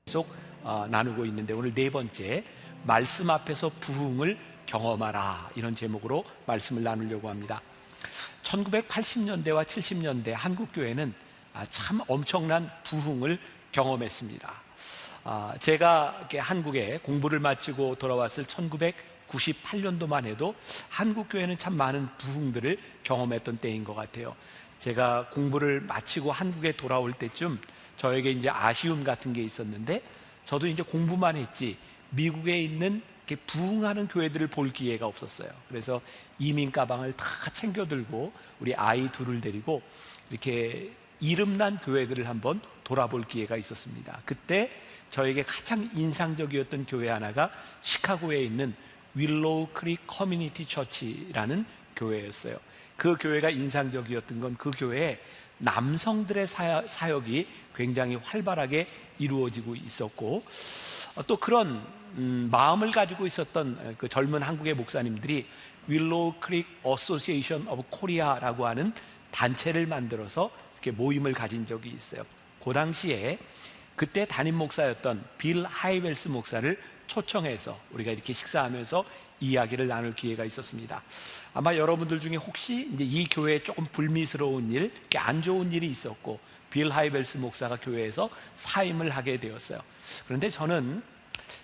계속 나누고 있는데, 오늘 네 번째, 말씀 앞에서 부흥을 경험하라, 이런 제목으로 말씀을 나누려고 합니다. 1980년대와 70년대 한국 교회는 참 엄청난 부흥을 경험했습니다. 제가 이렇게 한국에 공부를 마치고 돌아왔을 1998년도만 해도 한국 교회는 참 많은 부흥들을 경험했던 때인 것 같아요. 제가 공부를 마치고 한국에 돌아올 때쯤 저에게 이제 아쉬움 같은 게 있었는데, 저도 이제 공부만 했지 미국에 있는 이렇게 부흥하는 교회들을 볼 기회가 없었어요. 그래서 이민 가방을 다 챙겨 들고 우리 아이 둘을 데리고 이렇게 이름난 교회들을 한번 돌아볼 기회가 있었습니다. 그때 저에게 가장 인상적이었던 교회 하나가 시카고에 있는 윌로우 크릭 커뮤니티 처치라는 교회였어요. 그 교회가 인상적이었던 건 그 교회에 남성들의 사역이 굉장히 활발하게 이루어지고 있었고, 또 그런 마음을 가지고 있었던 그 젊은 한국의 목사님들이 윌로우 크릭 어소시에이션 오브 코리아라고 하는 단체를 만들어서 이렇게 모임을 가진 적이 있어요. 그 당시에 그때 담임 목사였던 빌 하이웰스 목사를 초청해서 우리가 이렇게 식사하면서 이야기를 나눌 기회가 있었습니다. 아마 여러분들 중에 혹시 이제 이 교회에 조금 불미스러운 일, 이렇게 안 좋은 일이 있었고 빌 하이웰스 목사가 교회에서 사임을 하게 되었어요. 그런데 저는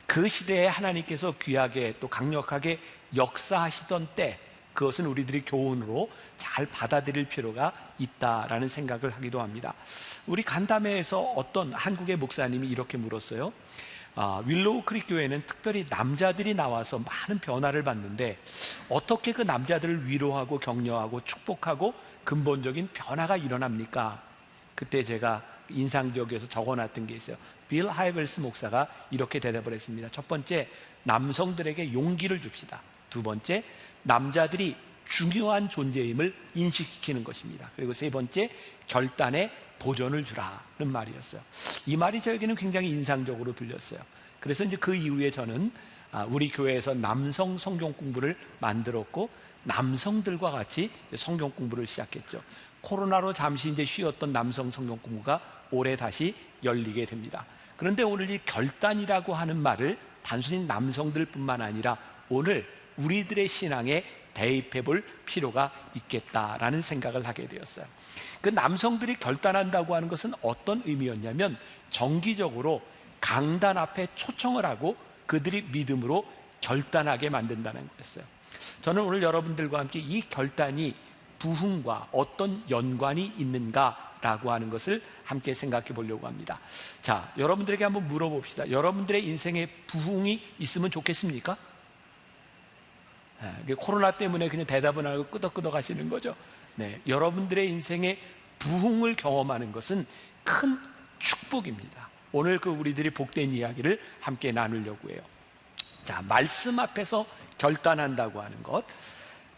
그 시대에 하나님께서 귀하게 또 강력하게 역사하시던 때, 그것은 우리들이 교훈으로 잘 받아들일 필요가 있다라는 생각을 하기도 합니다. 우리 간담회에서 어떤 한국의 목사님이 이렇게 물었어요. 윌로우 크릭 교회는 특별히 남자들이 나와서 많은 변화를 받는데 어떻게 그 남자들을 위로하고 격려하고 축복하고 근본적인 변화가 일어납니까? 그때 제가 인상적이어서 적어놨던 게 있어요. 빌 하이웰스 목사가 이렇게 대답을 했습니다. 첫 번째, 남성들에게 용기를 줍시다. 두 번째, 남자들이 중요한 존재임을 인식시키는 것입니다. 그리고 세 번째, 결단에 도전을 주라는 말이었어요. 이 말이 저에게는 굉장히 인상적으로 들렸어요. 그래서 이제 그 이후에 저는 우리 교회에서 남성 성경 공부를 만들었고, 남성들과 같이 성경 공부를 시작했죠. 코로나로 잠시 이제 쉬었던 남성 성경 공부가 올해 다시 열리게 됩니다. 그런데 오늘 이 결단이라고 하는 말을 단순히 남성들뿐만 아니라 오늘 우리들의 신앙에 대입해 볼 필요가 있겠다라는 생각을 하게 되었어요. 그 남성들이 결단한다고 하는 것은 어떤 의미였냐면, 정기적으로 강단 앞에 초청을 하고 그들이 믿음으로 결단하게 만든다는 거였어요. 저는 오늘 여러분들과 함께 이 결단이 부흥과 어떤 연관이 있는가라고 하는 것을 함께 생각해 보려고 합니다. 자, 여러분들에게 한번 물어봅시다. 여러분들의 인생에 부흥이 있으면 좋겠습니까? 코로나 때문에 그냥 대답은 안 하고 끄덕끄덕 하시는 거죠. 네, 여러분들의 인생에 부흥을 경험하는 것은 큰 축복입니다. 오늘 그 우리들이 복된 이야기를 함께 나누려고 해요. 자, 말씀 앞에서 결단한다고 하는 것.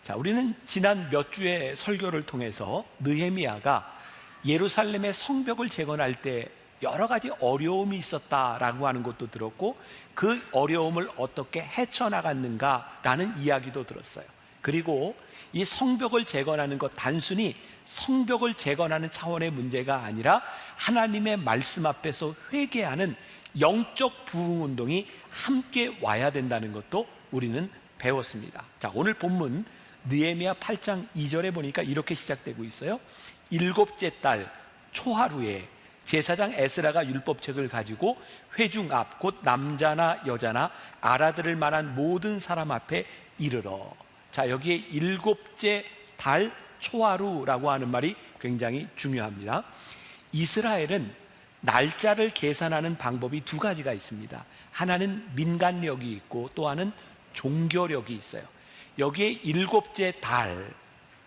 자, 우리는 지난 몇 주의 설교를 통해서 느헤미야가 예루살렘의 성벽을 재건할 때 여러 가지 어려움이 있었다라고 하는 것도 들었고, 그 어려움을 어떻게 헤쳐나갔는가라는 이야기도 들었어요. 그리고 이 성벽을 재건하는 것, 단순히 성벽을 재건하는 차원의 문제가 아니라 하나님의 말씀 앞에서 회개하는 영적 부흥 운동이 함께 와야 된다는 것도 우리는 배웠습니다. 자, 오늘 본문 느헤미야 8장 2절에 보니까 이렇게 시작되고 있어요. 일곱째 달 초하루에 제사장 에스라가 율법책을 가지고 회중 앞, 곧 남자나 여자나 알아들을 만한 모든 사람 앞에 이르러. 자, 여기에 일곱째 달 초하루라고 하는 말이 굉장히 중요합니다. 이스라엘은 날짜를 계산하는 방법이 두 가지가 있습니다. 하나는 민간력이 있고 또 하나는 종교력이 있어요. 여기에 일곱째 달,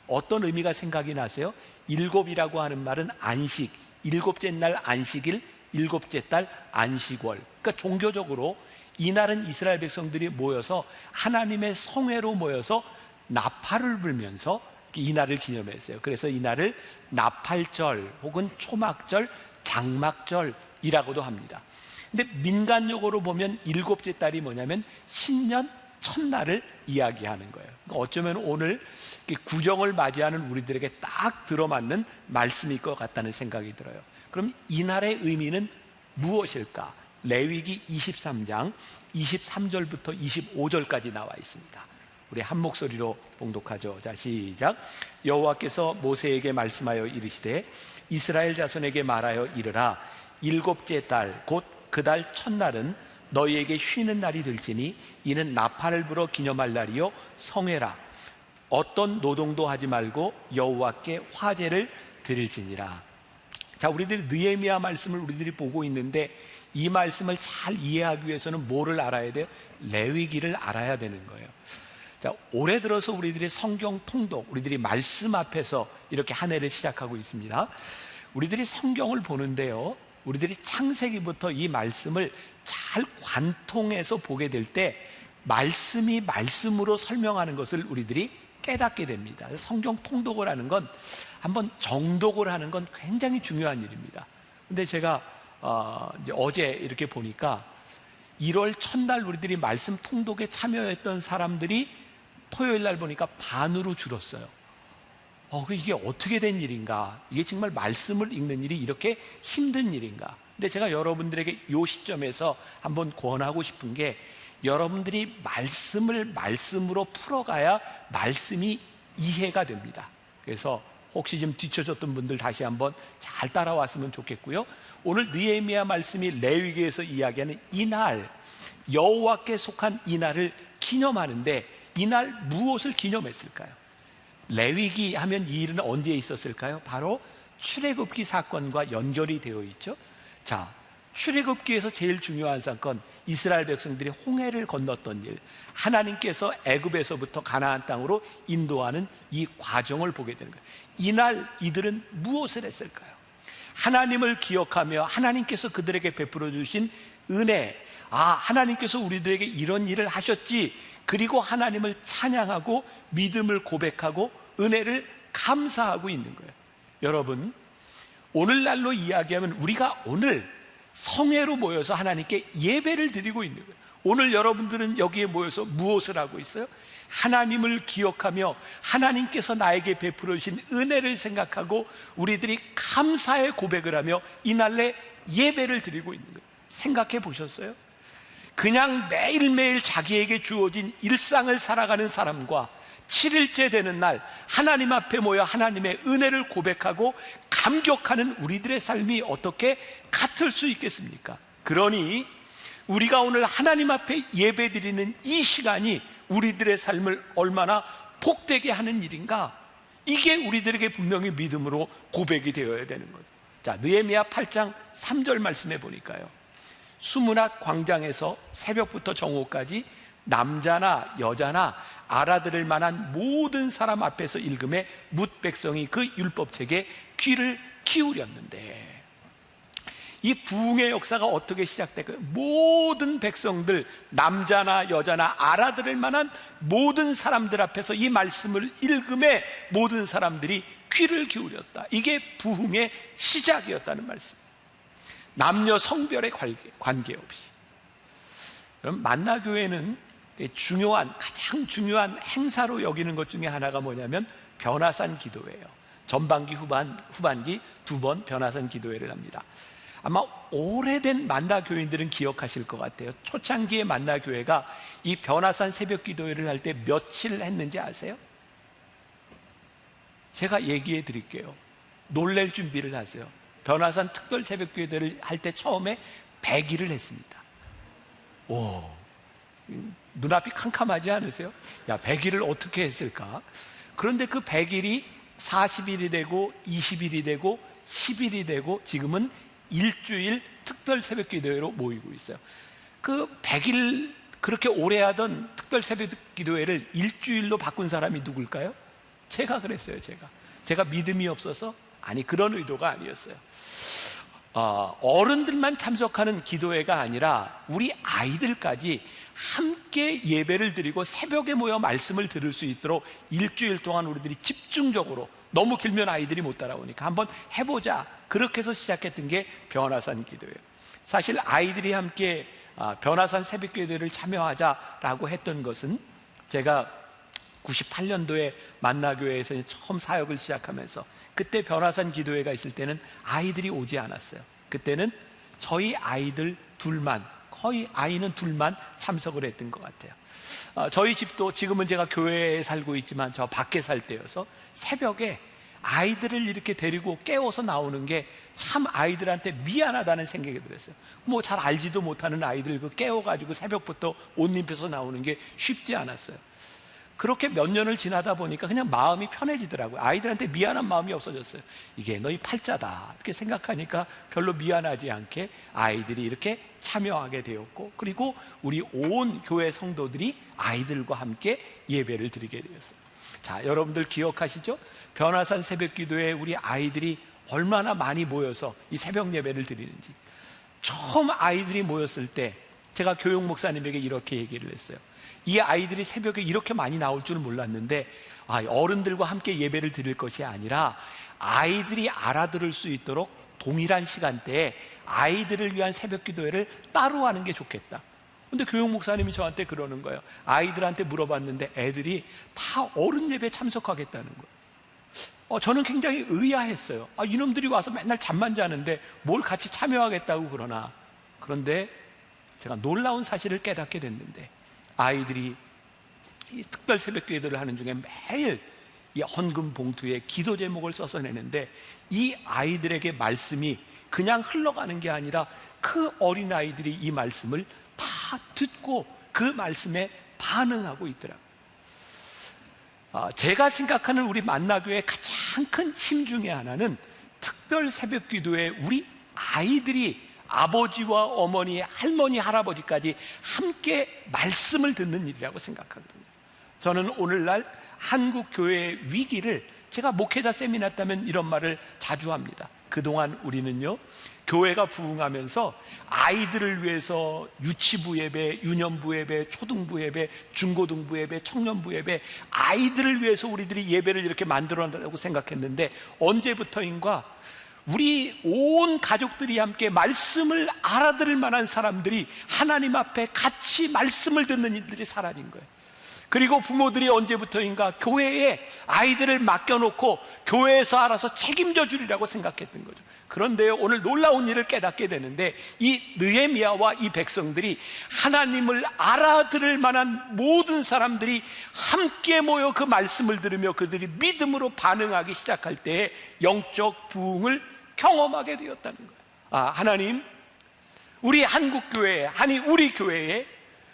어떤 의미가 생각이 나세요? 일곱이라고 하는 말은 안식, 일곱째 날 안식일, 일곱째 달 안식월. 그러니까 종교적으로 이날은 이스라엘 백성들이 모여서 하나님의 성회로 모여서 나팔을 불면서 이날을 기념했어요. 그래서 이날을 나팔절 혹은 초막절, 장막절이라고도 합니다. 근데 민간적으로 보면 일곱째 달이 뭐냐면 신년 첫날을 이야기하는 거예요. 그러니까 어쩌면 오늘 구정을 맞이하는 우리들에게 딱 들어맞는 말씀일 것 같다는 생각이 들어요. 그럼 이날의 의미는 무엇일까? 레위기 23장 23절부터 25절까지 나와 있습니다. 우리 한 목소리로 봉독하죠. 자, 시작. 여호와께서 모세에게 말씀하여 이르시되 이스라엘 자손에게 말하여 이르라. 일곱째 달 곧 그 달 첫날은 너희에게 쉬는 날이 될지니 이는 나팔을 불어 기념할 날이요 성회라. 어떤 노동도 하지 말고 여호와께 화제를 드릴지니라. 자, 우리들이 느헤미야 말씀을 우리들이 보고 있는데 이 말씀을 잘 이해하기 위해서는 뭐를 알아야 돼요? 레위기를 알아야 되는 거예요. 자, 올해 들어서 우리들이 성경 통독, 우리들이 말씀 앞에서 이렇게 한 해를 시작하고 있습니다. 우리들이 성경을 보는데요, 우리들이 창세기부터 이 말씀을 잘 관통해서 보게 될 때 말씀이 말씀으로 설명하는 것을 우리들이 깨닫게 됩니다. 성경 통독을 하는 건, 한번 정독을 하는 건 굉장히 중요한 일입니다. 근데 제가 이제 어제 이렇게 보니까 1월 첫날 우리들이 말씀 통독에 참여했던 사람들이 토요일 날 보니까 반으로 줄었어요. 이게 어떻게 된 일인가? 이게 정말 말씀을 읽는 일이 이렇게 힘든 일인가? 근데 제가 여러분들에게 이 시점에서 한번 권하고 싶은 게, 여러분들이 말씀을 말씀으로 풀어가야 말씀이 이해가 됩니다. 그래서 혹시 좀 뒤쳐졌던 분들 다시 한번 잘 따라왔으면 좋겠고요. 오늘 느헤미야 말씀이 레위기에서 이야기하는 이날, 여호와께 속한 이날을 기념하는데, 이날 무엇을 기념했을까요? 레위기 하면 이 일은 언제 있었을까요? 바로 출애굽기 사건과 연결이 되어 있죠. 자, 출애굽기에서 제일 중요한 사건, 이스라엘 백성들이 홍해를 건넜던 일, 하나님께서 애굽에서부터 가나안 땅으로 인도하는 이 과정을 보게 되는 거예요. 이날 이들은 무엇을 했을까요? 하나님을 기억하며 하나님께서 그들에게 베풀어 주신 은혜, 하나님께서 우리들에게 이런 일을 하셨지, 그리고 하나님을 찬양하고 믿음을 고백하고 은혜를 감사하고 있는 거예요. 여러분, 오늘날로 이야기하면 우리가 오늘 성회로 모여서 하나님께 예배를 드리고 있는 거예요. 오늘 여러분들은 여기에 모여서 무엇을 하고 있어요? 하나님을 기억하며 하나님께서 나에게 베풀어 주신 은혜를 생각하고 우리들이 감사의 고백을 하며 이날에 예배를 드리고 있는 거예요. 생각해 보셨어요? 그냥 매일매일 자기에게 주어진 일상을 살아가는 사람과 7일째 되는 날 하나님 앞에 모여 하나님의 은혜를 고백하고 감격하는 우리들의 삶이 어떻게 같을 수 있겠습니까? 그러니 우리가 오늘 하나님 앞에 예배드리는 이 시간이 우리들의 삶을 얼마나 복되게 하는 일인가, 이게 우리들에게 분명히 믿음으로 고백이 되어야 되는 거죠. 자, 느헤미야 8장 3절 말씀해 보니까요, 수문앗 광장에서 새벽부터 정오까지 남자나 여자나 알아들을 만한 모든 사람 앞에서 읽음에 뭇 백성이 그 율법책에 귀를 기울였는데, 이 부흥의 역사가 어떻게 시작될까요? 모든 백성들, 남자나 여자나 알아들을 만한 모든 사람들 앞에서 이 말씀을 읽음에 모든 사람들이 귀를 기울였다. 이게 부흥의 시작이었다는 말씀. 남녀 성별에 관계없이. 그럼 만나교회는 가장 중요한 행사로 여기는 것 중에 하나가 뭐냐면 변화산 기도회예요. 전반기 후반기 2번 변화산 기도회를 합니다. 아마 오래된 만나교인들은 기억하실 것 같아요. 초창기의 만나교회가 이 변화산 새벽 기도회를 할 때 며칠 했는지 아세요? 제가 얘기해 드릴게요. 놀랄 준비를 하세요. 변화산 특별 새벽 기도회를 할 때 처음에 100일을 했습니다. 오, 눈앞이 캄캄하지 않으세요? 100일을 어떻게 했을까? 그런데 그 100일이 40일이 되고 20일이 되고 10일이 되고 지금은 일주일 특별 새벽 기도회로 모이고 있어요. 그 100일 그렇게 오래 하던 특별 새벽 기도회를 일주일로 바꾼 사람이 누굴까요? 제가 그랬어요. 제가 믿음이 없어서? 아니, 그런 의도가 아니었어요. 어른들만 참석하는 기도회가 아니라 우리 아이들까지 함께 예배를 드리고 새벽에 모여 말씀을 들을 수 있도록 일주일 동안 우리들이 집중적으로, 너무 길면 아이들이 못 따라오니까 한번 해보자, 그렇게 해서 시작했던 게 변화산 기도예요. 사실 아이들이 함께 변화산 새벽 기도회를 참여하자라고 했던 것은, 제가 98년도에 만나교회에서 처음 사역을 시작하면서 그때 변화산 기도회가 있을 때는 아이들이 오지 않았어요. 그때는 저희 아이들 둘만, 거의 아이는 둘만 참석을 했던 것 같아요. 저희 집도 지금은 제가 교회에 살고 있지만 저 밖에 살 때여서 새벽에 아이들을 이렇게 데리고 깨워서 나오는 게 참 아이들한테 미안하다는 생각이 들었어요. 뭐 잘 알지도 못하는 아이들 그 깨워가지고 새벽부터 옷 입혀서 나오는 게 쉽지 않았어요. 그렇게 몇 년을 지나다 보니까 그냥 마음이 편해지더라고요. 아이들한테 미안한 마음이 없어졌어요. 이게 너희 팔자다 이렇게 생각하니까 별로 미안하지 않게 아이들이 이렇게 참여하게 되었고, 그리고 우리 온 교회 성도들이 아이들과 함께 예배를 드리게 되었어요. 자, 여러분들 기억하시죠? 변화산 새벽기도에 우리 아이들이 얼마나 많이 모여서 이 새벽 예배를 드리는지. 처음 아이들이 모였을 때 제가 교육 목사님에게 이렇게 얘기를 했어요. 이 아이들이 새벽에 이렇게 많이 나올 줄은 몰랐는데 어른들과 함께 예배를 드릴 것이 아니라 아이들이 알아들을 수 있도록 동일한 시간대에 아이들을 위한 새벽 기도회를 따로 하는 게 좋겠다. 근데 교육 목사님이 저한테 그러는 거예요. 아이들한테 물어봤는데 애들이 다 어른 예배 참석하겠다는 거예요. 저는 굉장히 의아했어요. 이놈들이 와서 맨날 잠만 자는데 뭘 같이 참여하겠다고 그러나. 그런데 제가 놀라운 사실을 깨닫게 됐는데, 아이들이 이 특별 새벽 기도를 하는 중에 매일 이 헌금 봉투에 기도 제목을 써서 내는데, 이 아이들에게 말씀이 그냥 흘러가는 게 아니라 그 어린아이들이 이 말씀을 다 듣고 그 말씀에 반응하고 있더라고요. 제가 생각하는 우리 만나교회의 가장 큰 힘 중에 하나는 특별 새벽 기도에 우리 아이들이 아버지와 어머니, 할머니, 할아버지까지 함께 말씀을 듣는 일이라고 생각하거든요. 저는 오늘날 한국 교회의 위기를, 제가 목회자 세미나 때면 이런 말을 자주 합니다. 그동안 우리는요, 교회가 부흥하면서 아이들을 위해서 유치부 예배, 유년부 예배, 초등부 예배, 중고등부 예배, 청년부 예배, 아이들을 위해서 우리들이 예배를 이렇게 만들어낸다고 생각했는데, 언제부터인가 우리 온 가족들이 함께 말씀을 알아들을 만한 사람들이 하나님 앞에 같이 말씀을 듣는 일들이 사라진 거예요. 그리고 부모들이 언제부터인가 교회에 아이들을 맡겨놓고 교회에서 알아서 책임져 주리라고 생각했던 거죠. 그런데 오늘 놀라운 일을 깨닫게 되는데, 이 느헤미야와 이 백성들이 하나님을 알아들을 만한 모든 사람들이 함께 모여 그 말씀을 들으며 그들이 믿음으로 반응하기 시작할 때에 영적 부흥을 경험하게 되었다는 거예요. 하나님, 우리 한국교회, 아니 우리 교회에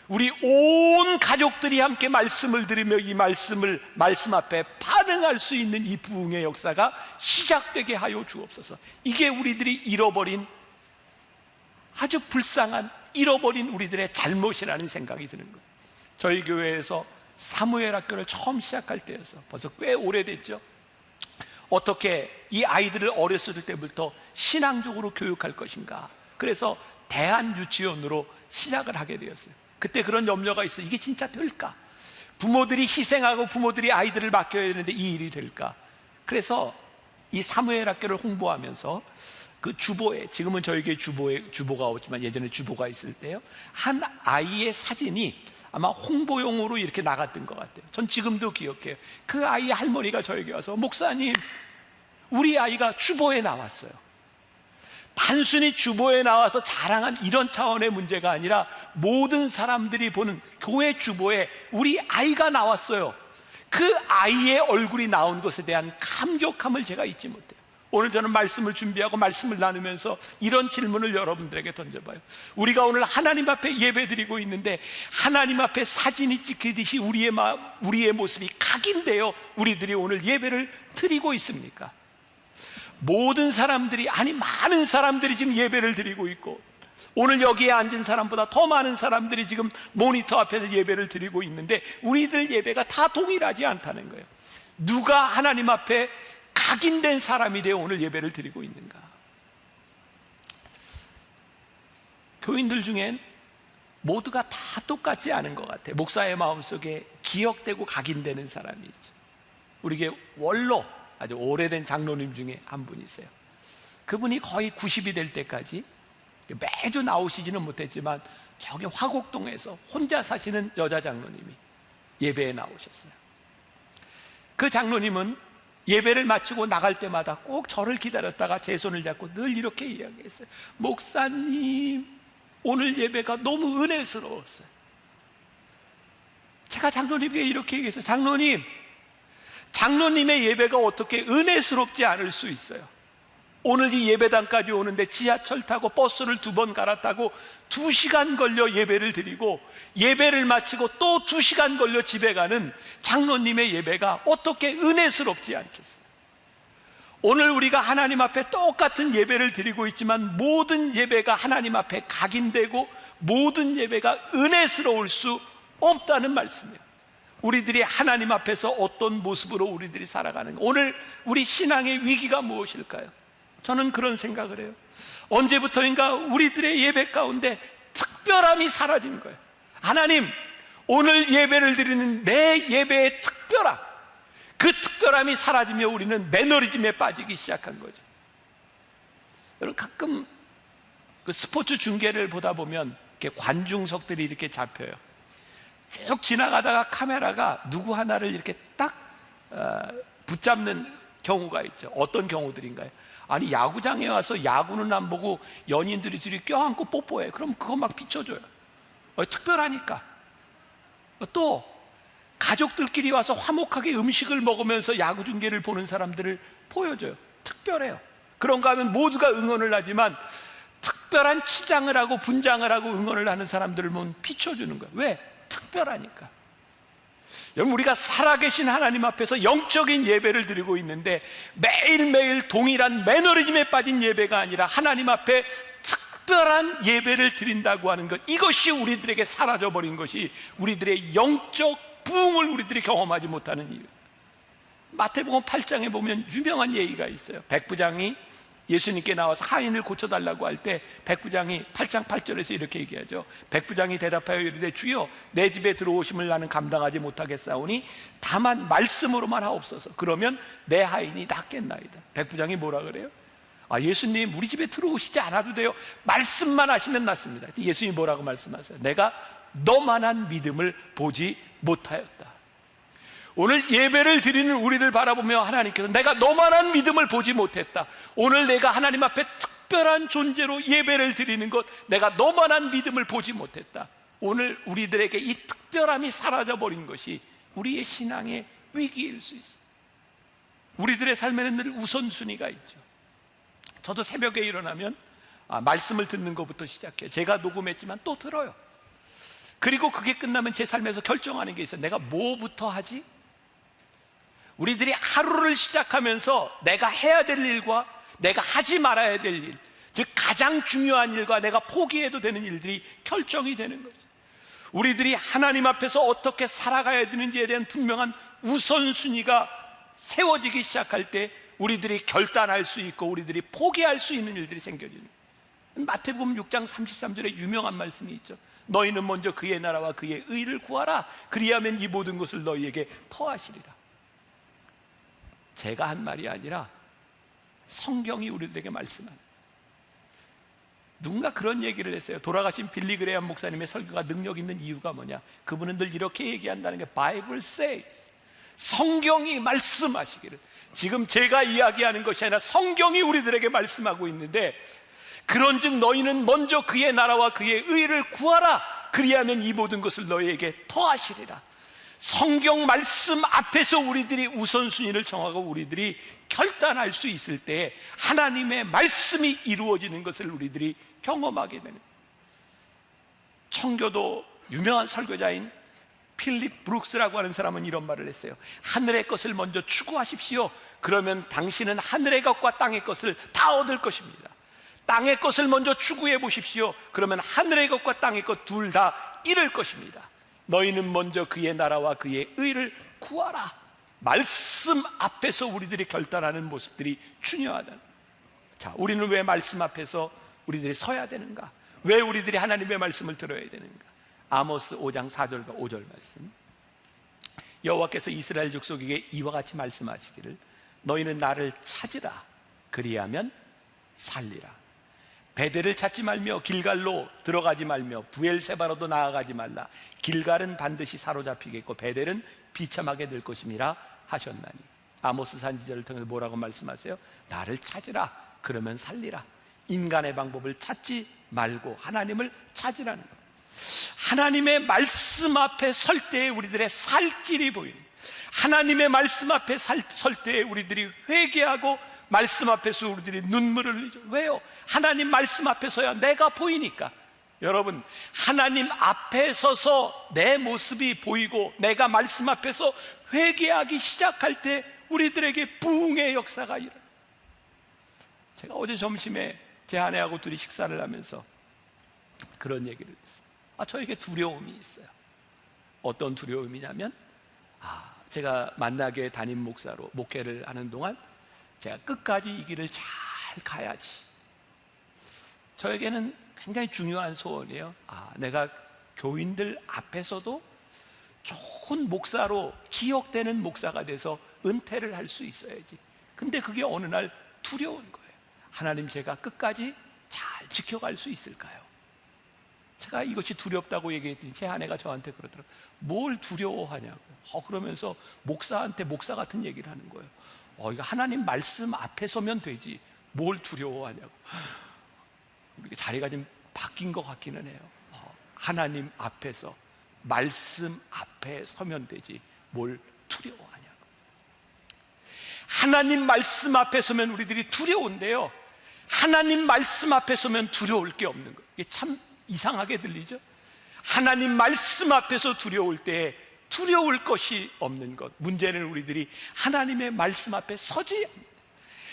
우리 온 가족들이 함께 말씀을 들으며 이 말씀 앞에 반응할 수 있는 이 부흥의 역사가 시작되게 하여 주옵소서. 이게 우리들이 잃어버린, 아주 불쌍한 잃어버린 우리들의 잘못이라는 생각이 드는 거예요. 저희 교회에서 사무엘 학교를 처음 시작할 때여서 벌써 꽤 오래됐죠. 어떻게 이 아이들을 어렸을 때부터 신앙적으로 교육할 것인가. 그래서 대한유치원으로 시작을 하게 되었어요. 그때 그런 염려가 있어요. 이게 진짜 될까? 부모들이 희생하고 부모들이 아이들을 맡겨야 되는데 이 일이 될까? 그래서 이 사무엘 학교를 홍보하면서 그 주보에, 지금은 저에게 주보가 없지만 예전에 주보가 있을 때요, 한 아이의 사진이 아마 홍보용으로 이렇게 나갔던 것 같아요. 전 지금도 기억해요. 그 아이의 할머니가 저에게 와서, 목사님, 우리 아이가 주보에 나왔어요. 단순히 주보에 나와서 자랑한 이런 차원의 문제가 아니라 모든 사람들이 보는 교회 주보에 우리 아이가 나왔어요. 그 아이의 얼굴이 나온 것에 대한 감격함을 제가 잊지 못해요. 오늘 저는 말씀을 준비하고 말씀을 나누면서 이런 질문을 여러분들에게 던져봐요. 우리가 오늘 하나님 앞에 예배드리고 있는데 하나님 앞에 사진이 찍히듯이 우리의 모습이 각인되어 우리들이 오늘 예배를 드리고 있습니까? 모든 사람들이, 아니 많은 사람들이 지금 예배를 드리고 있고, 오늘 여기에 앉은 사람보다 더 많은 사람들이 지금 모니터 앞에서 예배를 드리고 있는데 우리들 예배가 다 동일하지 않다는 거예요. 누가 하나님 앞에 각인된 사람이 되어 오늘 예배를 드리고 있는가? 교인들 중엔 모두가 다 똑같지 않은 것 같아요. 목사의 마음속에 기억되고 각인되는 사람이 있죠. 우리 교회 원로, 아주 오래된 장로님 중에 한 분이 있어요. 그분이 거의 90이 될 때까지 매주 나오시지는 못했지만 저기 화곡동에서 혼자 사시는 여자 장로님이 예배에 나오셨어요. 그 장로님은 예배를 마치고 나갈 때마다 꼭 저를 기다렸다가 제 손을 잡고 늘 이렇게 이야기했어요. 목사님, 오늘 예배가 너무 은혜스러웠어요. 제가 장로님에게 이렇게 얘기했어요. 장로님의 예배가 어떻게 은혜스럽지 않을 수 있어요? 오늘 이 예배당까지 오는데 지하철 타고 버스를 2번 갈아타고 2시간 걸려 예배를 드리고 예배를 마치고 또 2시간 걸려 집에 가는 장로님의 예배가 어떻게 은혜스럽지 않겠어요? 오늘 우리가 하나님 앞에 똑같은 예배를 드리고 있지만 모든 예배가 하나님 앞에 각인되고 모든 예배가 은혜스러울 수 없다는 말씀이에요. 우리들이 하나님 앞에서 어떤 모습으로 우리들이 살아가는가. 오늘 우리 신앙의 위기가 무엇일까요? 저는 그런 생각을 해요. 언제부터인가 우리들의 예배 가운데 특별함이 사라진 거예요. 하나님, 오늘 예배를 드리는 내 예배의 특별함, 그 특별함이 사라지며 우리는 매너리즘에 빠지기 시작한 거죠. 여러분, 가끔 그 스포츠 중계를 보다 보면 이렇게 관중석들이 이렇게 잡혀요. 쭉 지나가다가 카메라가 누구 하나를 이렇게 딱 붙잡는 경우가 있죠. 어떤 경우들인가요? 아니, 야구장에 와서 야구는 안 보고 연인들이 둘이 껴안고 뽀뽀해. 그럼 그거 막 비춰줘요. 특별하니까. 또 가족들끼리 와서 화목하게 음식을 먹으면서 야구 중계를 보는 사람들을 보여줘요. 특별해요. 그런가 하면 모두가 응원을 하지만 특별한 치장을 하고 분장을 하고 응원을 하는 사람들을 보면 비춰주는 거예요. 왜? 특별하니까. 여러분, 우리가 살아계신 하나님 앞에서 영적인 예배를 드리고 있는데 매일매일 동일한 매너리즘에 빠진 예배가 아니라 하나님 앞에 특별한 예배를 드린다고 하는 것, 이것이 우리들에게 사라져버린 것이 우리들의 영적 부흥을 우리들이 경험하지 못하는 이유. 마태복음 8장에 보면 유명한 예의가 있어요. 백부장이 예수님께 나와서 하인을 고쳐달라고 할 때 백부장이 8장 8절에서 이렇게 얘기하죠. 백부장이 대답하여 이르되 주여, 내 집에 들어오심을 나는 감당하지 못하겠사오니 다만 말씀으로만 하옵소서. 그러면 내 하인이 낫겠나이다. 백부장이 뭐라 그래요? 예수님, 우리 집에 들어오시지 않아도 돼요. 말씀만 하시면 낫습니다. 예수님이 뭐라고 말씀하세요? 내가 너만한 믿음을 보지 못하였다. 오늘 예배를 드리는 우리를 바라보며 하나님께서 내가 너만한 믿음을 보지 못했다. 오늘 내가 하나님 앞에 특별한 존재로 예배를 드리는 것, 내가 너만한 믿음을 보지 못했다. 오늘 우리들에게 이 특별함이 사라져버린 것이 우리의 신앙의 위기일 수 있어요. 우리들의 삶에는 늘 우선순위가 있죠. 저도 새벽에 일어나면 말씀을 듣는 것부터 시작해요. 제가 녹음했지만 또 들어요. 그리고 그게 끝나면 제 삶에서 결정하는 게 있어요. 내가 뭐부터 하지? 우리들이 하루를 시작하면서 내가 해야 될 일과 내가 하지 말아야 될 일, 즉 가장 중요한 일과 내가 포기해도 되는 일들이 결정이 되는 거죠. 우리들이 하나님 앞에서 어떻게 살아가야 되는지에 대한 분명한 우선순위가 세워지기 시작할 때 우리들이 결단할 수 있고 우리들이 포기할 수 있는 일들이 생겨지는 거예요. 마태복음 6장 33절에 유명한 말씀이 있죠. 너희는 먼저 그의 나라와 그의 의를 구하라. 그리하면 이 모든 것을 너희에게 더하시리라. 제가 한 말이 아니라 성경이 우리들에게 말씀하는. 누군가 그런 얘기를 했어요. 돌아가신 빌리 그레이엄 목사님의 설교가 능력 있는 이유가 뭐냐? 그분은 늘 이렇게 얘기한다는 게 Bible says, 성경이 말씀하시기를. 지금 제가 이야기하는 것이 아니라 성경이 우리들에게 말씀하고 있는데, 그런즉 너희는 먼저 그의 나라와 그의 의를 구하라. 그리하면 이 모든 것을 너희에게 더하시리라. 성경 말씀 앞에서 우리들이 우선순위를 정하고 우리들이 결단할 수 있을 때 하나님의 말씀이 이루어지는 것을 우리들이 경험하게 되는. 청교도 유명한 설교자인 필립 브룩스라고 하는 사람은 이런 말을 했어요. 하늘의 것을 먼저 추구하십시오. 그러면 당신은 하늘의 것과 땅의 것을 다 얻을 것입니다. 땅의 것을 먼저 추구해 보십시오. 그러면 하늘의 것과 땅의 것 둘 다 잃을 것입니다. 너희는 먼저 그의 나라와 그의 의를 구하라. 말씀 앞에서 우리들이 결단하는 모습들이 중요하다. 자, 우리는 왜 말씀 앞에서 우리들이 서야 되는가? 왜 우리들이 하나님의 말씀을 들어야 되는가? 아모스 5장 4절과 5절 말씀. 여호와께서 이스라엘 족속에게 이와 같이 말씀하시기를 너희는 나를 찾으라. 그리하면 살리라. 베델을 찾지 말며 길갈로 들어가지 말며 부엘세바로도 나아가지 말라. 길갈은 반드시 사로잡히겠고 베델은 비참하게 될 것임이라 하셨나니. 아모스 선지자를 통해서 뭐라고 말씀하세요? 나를 찾으라. 그러면 살리라. 인간의 방법을 찾지 말고 하나님을 찾으라는 거예요. 하나님의 말씀 앞에 설 때에 우리들의 살 길이 보이는, 하나님의 말씀 앞에 설 때에 우리들이 회개하고 말씀 앞에서 우리들이 눈물을 흘리죠. 왜요? 하나님 말씀 앞에 서야 내가 보이니까. 여러분, 하나님 앞에 서서 내 모습이 보이고 내가 말씀 앞에서 회개하기 시작할 때 우리들에게 부흥의 역사가 일어나요. 제가 어제 점심에 제 아내하고 둘이 식사를 하면서 그런 얘기를 했어요. 저에게 두려움이 있어요. 어떤 두려움이냐면, 제가 만나교회 담임 목사로 목회를 하는 동안 제가 끝까지 이 길을 잘 가야지. 저에게는 굉장히 중요한 소원이에요. 내가 교인들 앞에서도 좋은 목사로 기억되는 목사가 돼서 은퇴를 할 수 있어야지. 근데 그게 어느 날 두려운 거예요. 하나님, 제가 끝까지 잘 지켜갈 수 있을까요? 제가 이것이 두렵다고 얘기했더니 제 아내가 저한테 그러더라고요. 뭘 두려워하냐고. 그러면서 목사한테 목사 같은 얘기를 하는 거예요. 이거 하나님 말씀 앞에 서면 되지 뭘 두려워하냐고. 자리가 좀 바뀐 것 같기는 해요. 하나님 앞에서 말씀 앞에 서면 되지 뭘 두려워하냐고. 하나님 말씀 앞에 서면 우리들이 두려운데요, 하나님 말씀 앞에 서면 두려울 게 없는 거예요. 이게 참 이상하게 들리죠? 하나님 말씀 앞에서 두려울 때 두려울 것이 없는 것. 문제는 우리들이 하나님의 말씀 앞에 서지 않는다.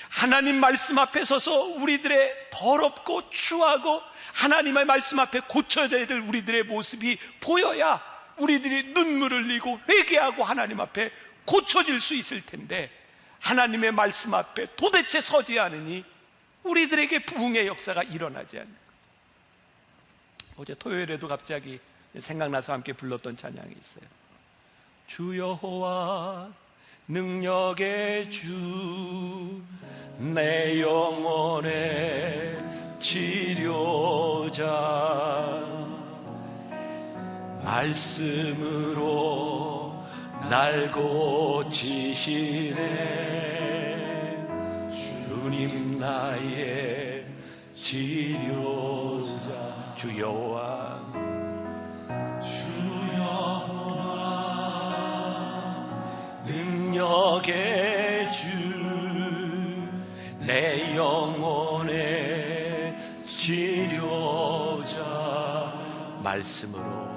하나님 말씀 앞에 서서 우리들의 더럽고 추하고 하나님의 말씀 앞에 고쳐야 될 우리들의 모습이 보여야 우리들이 눈물을 흘리고 회개하고 하나님 앞에 고쳐질 수 있을 텐데, 하나님의 말씀 앞에 도대체 서지 않으니 우리들에게 부흥의 역사가 일어나지 않는 거예요. 어제 토요일에도 갑자기 생각나서 함께 불렀던 찬양이 있어요. 주 여호와 능력의 주, 내 영혼의 치료자, 말씀으로 날 고치시네. 주님 나의 치료자. 주 여호와, 능력의 주, 내 영혼의 치료자, 말씀으로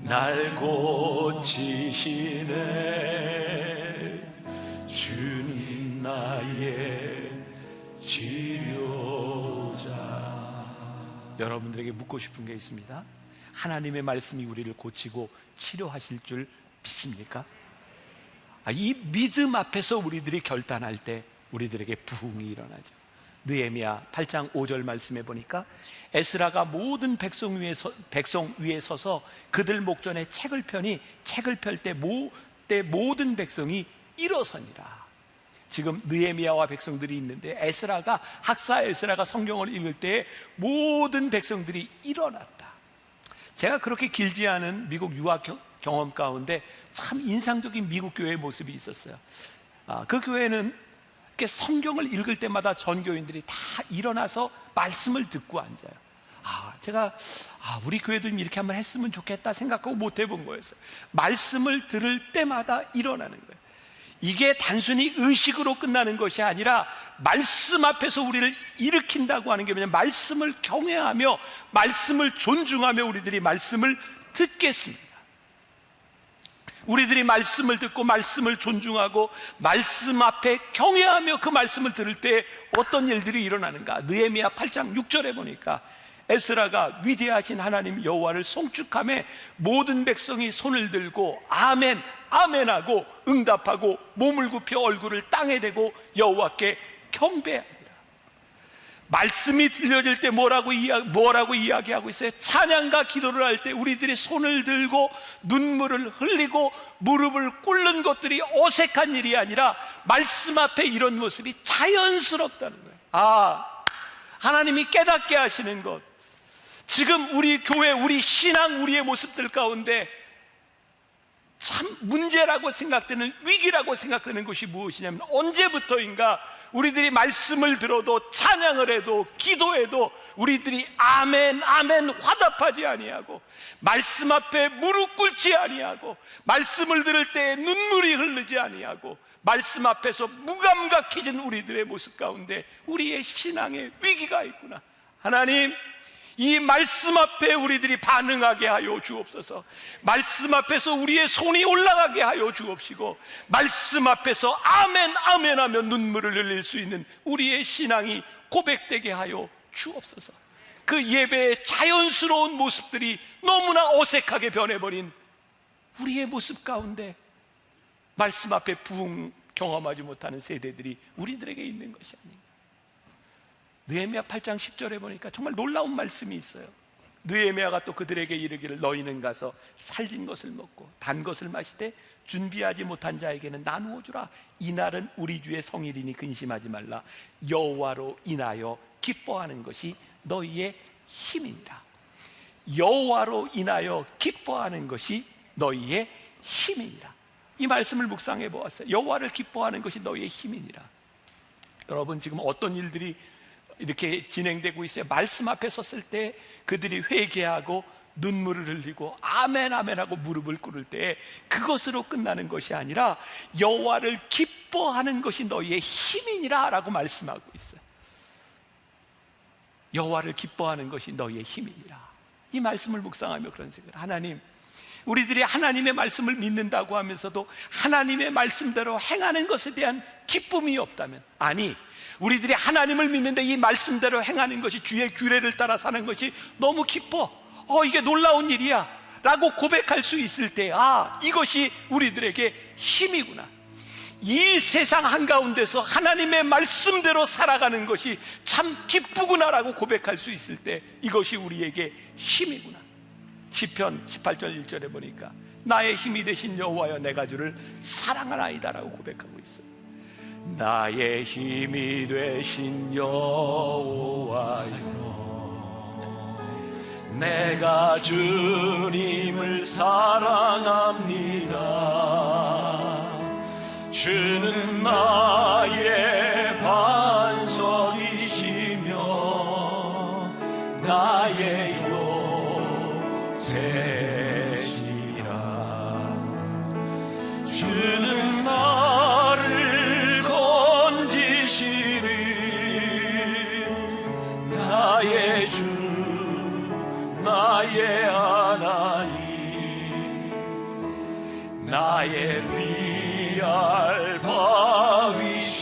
날 고치시네. 주님 나의 치료자. 여러분들에게 묻고 싶은 게 있습니다. 하나님의 말씀이 우리를 고치고 치료하실 줄 믿습니까? 이 믿음 앞에서 우리들이 결단할 때 우리들에게 부흥이 일어나죠. 느헤미야 8장 5절 말씀해 보니까 에스라가 모든 백성 위에 서서 그들 목전에 책을 펴니 책을 펼 때 모든 백성이 일어서니라. 지금 느헤미야와 백성들이 있는데 학사 에스라가 성경을 읽을 때 모든 백성들이 일어났다. 제가 그렇게 길지 않은 미국 유학 경험 가운데 참 인상적인 미국 교회의 모습이 있었어요. 그 교회는 이렇게 성경을 읽을 때마다 전교인들이 다 일어나서 말씀을 듣고 앉아요. 제가 우리 교회도 이렇게 한번 했으면 좋겠다 생각하고 못 해본 거였어요. 말씀을 들을 때마다 일어나는 거예요. 이게 단순히 의식으로 끝나는 것이 아니라 말씀 앞에서 우리를 일으킨다고 하는 게 뭐냐면 말씀을 경외하며 말씀을 존중하며 우리들이 말씀을 듣겠습니다. 우리들이 말씀을 듣고 말씀을 존중하고 말씀 앞에 경외하며 그 말씀을 들을 때 어떤 일들이 일어나는가? 느헤미야 8장 6절에 보니까 에스라가 위대하신 하나님 여호와를 송축하며 모든 백성이 손을 들고 아멘 아멘하고 응답하고 몸을 굽혀 얼굴을 땅에 대고 여호와께 경배하니라. 말씀이 들려질 때 뭐라고 이야기하고 있어요? 찬양과 기도를 할 때 우리들이 손을 들고 눈물을 흘리고 무릎을 꿇는 것들이 어색한 일이 아니라 말씀 앞에 이런 모습이 자연스럽다는 거예요. 하나님이 깨닫게 하시는 것. 지금 우리 교회, 우리 신앙, 우리의 모습들 가운데 참 문제라고 생각되는, 위기라고 생각되는 것이 무엇이냐면, 언제부터인가 우리들이 말씀을 들어도, 찬양을 해도, 기도해도 우리들이 아멘 아멘 화답하지 아니하고, 말씀 앞에 무릎 꿇지 아니하고, 말씀을 들을 때 눈물이 흐르지 아니하고, 말씀 앞에서 무감각해진 우리들의 모습 가운데 우리의 신앙에 위기가 있구나. 하나님, 이 말씀 앞에 우리들이 반응하게 하여 주옵소서. 말씀 앞에서 우리의 손이 올라가게 하여 주옵시고, 말씀 앞에서 아멘 아멘 하며 눈물을 흘릴 수 있는 우리의 신앙이 고백되게 하여 주옵소서. 그 예배의 자연스러운 모습들이 너무나 어색하게 변해버린 우리의 모습 가운데 말씀 앞에 부흥 경험하지 못하는 세대들이 우리들에게 있는 것이 아닌가. 느헤미야 8장 10절에 보니까 정말 놀라운 말씀이 있어요. 느헤미야가 또 그들에게 이르기를, 너희는 가서 살진 것을 먹고 단 것을 마시되 준비하지 못한 자에게는 나누어 주라. 이날은 우리 주의 성일이니 근심하지 말라. 여호와로 인하여 기뻐하는 것이 너희의 힘이니라. 여호와로 인하여 기뻐하는 것이 너희의 힘이니라. 이 말씀을 묵상해 보았어요. 여호와를 기뻐하는 것이 너희의 힘이니라. 여러분, 지금 어떤 일들이 이렇게 진행되고 있어요. 말씀 앞에 섰을 때 그들이 회개하고 눈물을 흘리고 아멘 아멘 하고 무릎을 꿇을 때 그것으로 끝나는 것이 아니라 여호와를 기뻐하는 것이 너희의 힘이니라 라고 말씀하고 있어요. 여호와를 기뻐하는 것이 너희의 힘이니라. 이 말씀을 묵상하며 그런 생각을, 하나님, 우리들이 하나님의 말씀을 믿는다고 하면서도 하나님의 말씀대로 행하는 것에 대한 기쁨이 없다면, 아니, 우리들이 하나님을 믿는데 이 말씀대로 행하는 것이, 주의 규례를 따라 사는 것이 너무 기뻐, 이게 놀라운 일이야 라고 고백할 수 있을 때, 이것이 우리들에게 힘이구나, 이 세상 한가운데서 하나님의 말씀대로 살아가는 것이 참 기쁘구나 라고 고백할 수 있을 때, 이것이 우리에게 힘이구나. 시편 18절 1절에 보니까 나의 힘이 되신 여호와여, 내가 주를 사랑하나이다 라고 고백하고 있어요. 나의 힘이 되신 여호와여, 내가 주님을 사랑합니다. 주는 나의 반석이시며 나의 요새시라. 주는 나를 건지시리. 나의 주, 나의 하나님, 나의 피할 바위시여,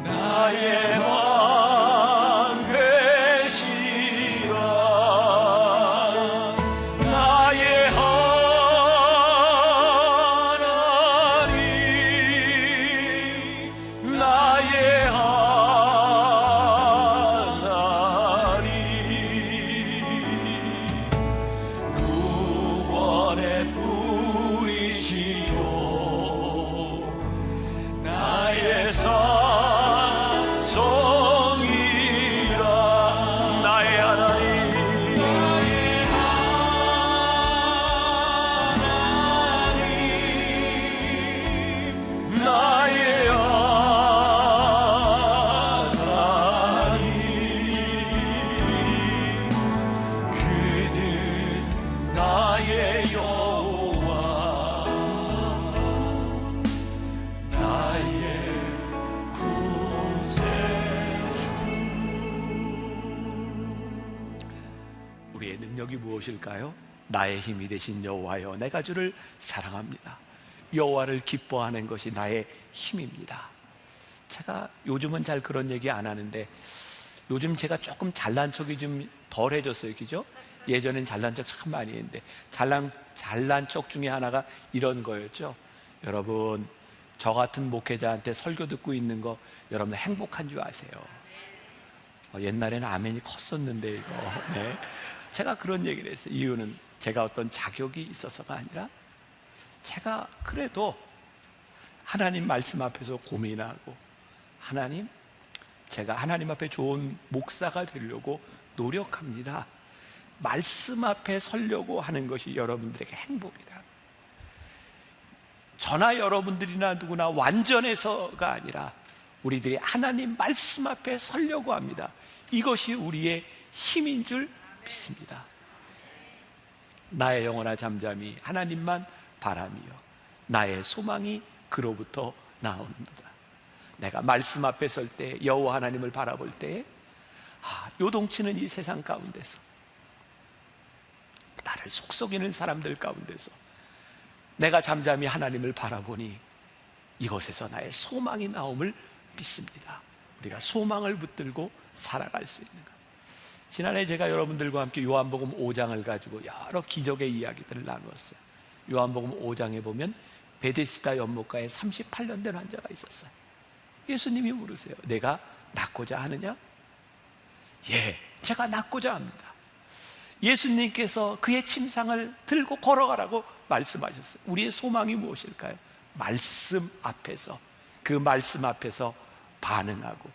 나의 방패시라. 나의 하나님, 나의 하나님, 구원의 뿌리시여, 나의 산성이라. 나의 하나님, 나의 하나님, 나의 하나님, 그들 나의 여호와, 나의 구세주. 우리의 능력이 무엇일까요? 나의 힘이 되신 여호와여, 내가 주를 사랑합니다. 여호와를 기뻐하는 것이 나의 힘입니다. 제가 요즘은 잘 그런 얘기 안 하는데, 요즘 제가 조금 잘난 척이 좀 덜해졌어요, 그죠? 예전엔 잘난 척 참 많이 했는데, 잘난 척 중에 하나가 이런 거였죠. 여러분, 저 같은 목회자한테 설교 듣고 있는 거 여러분 행복한 줄 아세요? 옛날에는 아멘이 컸었는데 이거. 네. 제가 그런 얘기를 했어요. 이유는 제가 어떤 자격이 있어서가 아니라, 제가 그래도 하나님 말씀 앞에서 고민하고, 하나님, 제가 하나님 앞에 좋은 목사가 되려고 노력합니다. 말씀 앞에 서려고 하는 것이 여러분들에게 행복이다. 저나 여러분들이나 누구나 완전해서가 아니라 우리들이 하나님 말씀 앞에 서려고 합니다. 이것이 우리의 힘인 줄 믿습니다. 나의 영혼아 잠잠히 하나님만 바라며 나의 소망이 그로부터 나오는도다. 내가 말씀 앞에 설 때, 여호와 하나님을 바라볼 때 요동치는 이 세상 가운데서, 나를 속썩이는 사람들 가운데서 내가 잠잠히 하나님을 바라보니 이곳에서 나의 소망이 나옴을 믿습니다. 우리가 소망을 붙들고 살아갈 수 있는 것. 지난해 제가 여러분들과 함께 요한복음 5장을 가지고 여러 기적의 이야기들을 나누었어요. 요한복음 5장에 보면 베데스다 연못가에 38년 된 환자가 있었어요. 예수님이 물으세요. 내가 낫고자 하느냐? 예, 제가 낫고자 합니다. 예수님께서 그의 침상을 들고 걸어가라고 말씀하셨어요. 우리의 소망이 무엇일까요? 말씀 앞에서, 그 말씀 앞에서 반응하고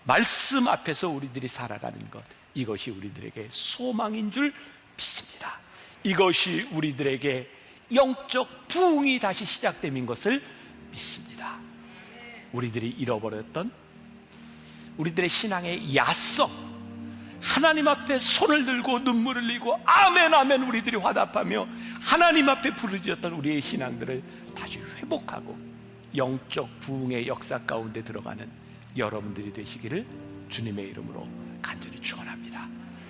말씀 앞에서 우리들이 살아가는 것, 이것이 우리들에게 소망인 줄 믿습니다. 이것이 우리들에게 영적 부흥이 다시 시작됨인 것을 믿습니다. 우리들이 잃어버렸던 우리들의 신앙의 야성, 하나님 앞에 손을 들고 눈물을 흘리고 아멘 아멘 우리들이 화답하며 하나님 앞에 부르짖었던 우리의 신앙들을 다시 회복하고 영적 부흥의 역사 가운데 들어가는 여러분들이 되시기를 주님의 이름으로 간절히 축원합니다.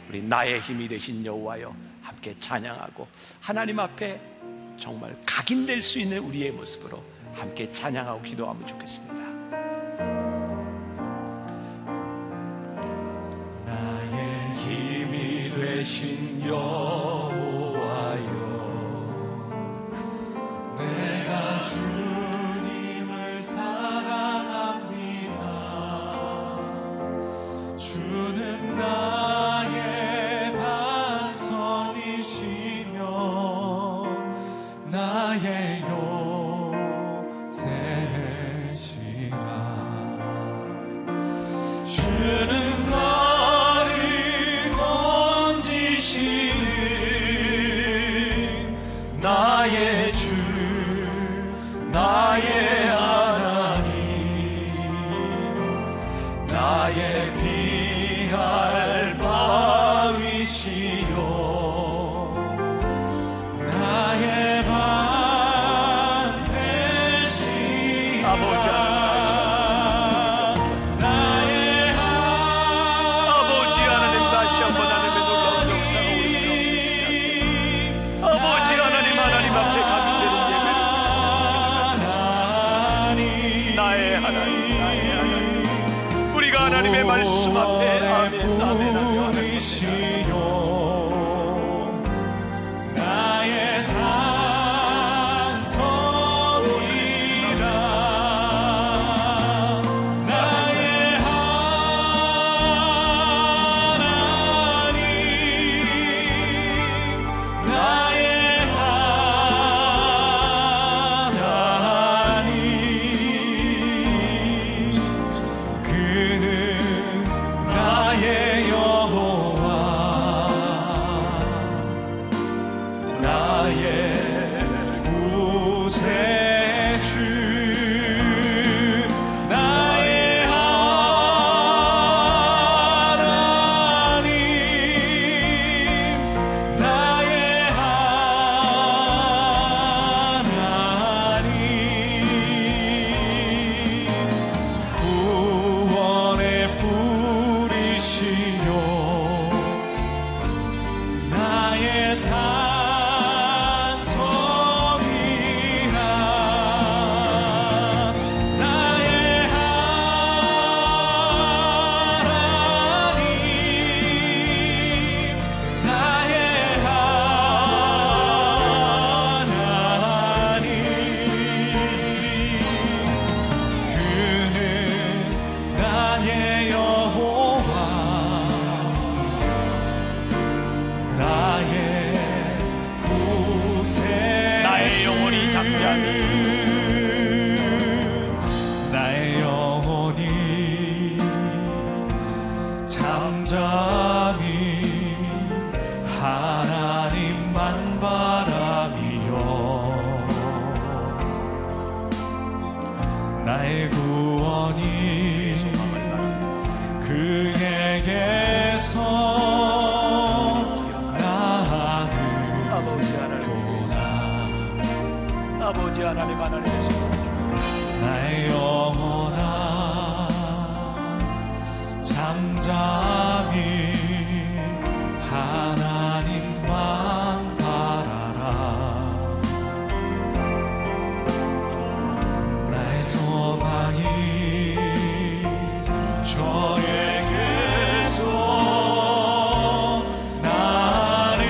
우리 나의 힘이 되신 여호와여 함께 찬양하고 하나님 앞에 정말 각인될 수 있는 우리의 모습으로 함께 찬양하고 기도하면 좋겠습니다. 나의 힘이 되신 여호와여, 내가 주님을 사랑합니다. 주는 나의 반석이시며 나의 요새시라. 주는 나를 건지시는 나의 주, 나의 하나님, 나의 피할 바위시요 나의 반대시 아버지 하나님 다시 한번 하나님의 놀라운 역사가 우리 가운데 시작됩니다. 아버지 하나님 앞에 각인되는 예배를 나의 하나님, 나의 하나님, 우리가 하나님의 말씀 앞에 아멘 아멘 하며 나의 산성이라 나의 하나님, 나의 하나님, 그는 나의 여호와, 나의 구세주, 나의 하나님, 나의 하나님, 구원의 뿌리시요 나의 산성이라 나의 하나님, 나의 하나님, 그는 나의 여호와, 나의 구세주, 나의 영혼이 잠잠히, 나의 영혼이 잠잠히 하나님만 바라미요 나의 구원이 그에게서 나를 아버지 하나님 하나님의 나의 영원한 잠잠히 하나님만 바라라 나의 소망이 저에게서 나는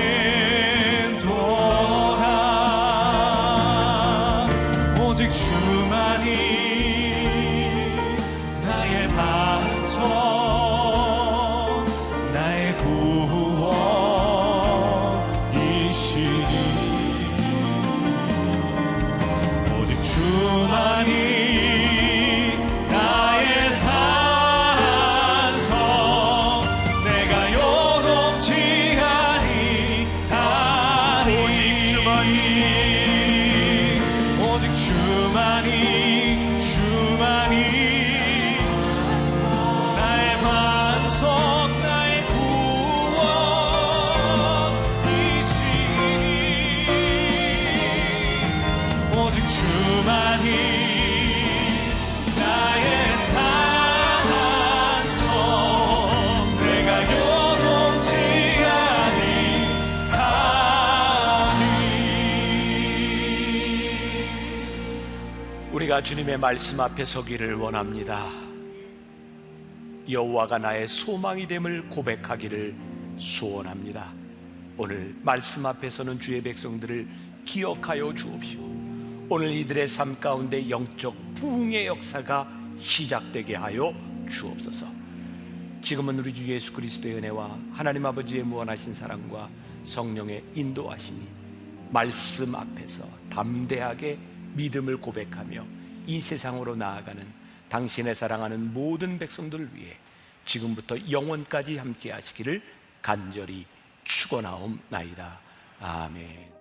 도다 오직 주만이 나의 반석 나의 구원이시니 오직 주만이 나의 산성 내가 요동치 아니하니 오직 주만이 나의 반석 나의 구원이시니 오직 주만이 나의 산성 내가 요동치 아니하니 우리가 주님의 말씀 앞에 서기를 원합니다. 여호와가 나의 소망이 됨을 고백하기를 소원합니다. 오늘 말씀 앞에 서는 주의 백성들을 기억하여 주옵시오. 오늘 이들의 삶 가운데 영적 부흥의 역사가 시작되게 하여 주옵소서. 지금은 우리 주 예수 그리스도의 은혜와 하나님 아버지의 무한하신 사랑과 성령의 인도하심이 말씀 앞에서 담대하게 믿음을 고백하며 이 세상으로 나아가는 당신의 사랑하는 모든 백성들을 위해 지금부터 영원까지 함께 하시기를 간절히 축원하옵나이다. 아멘.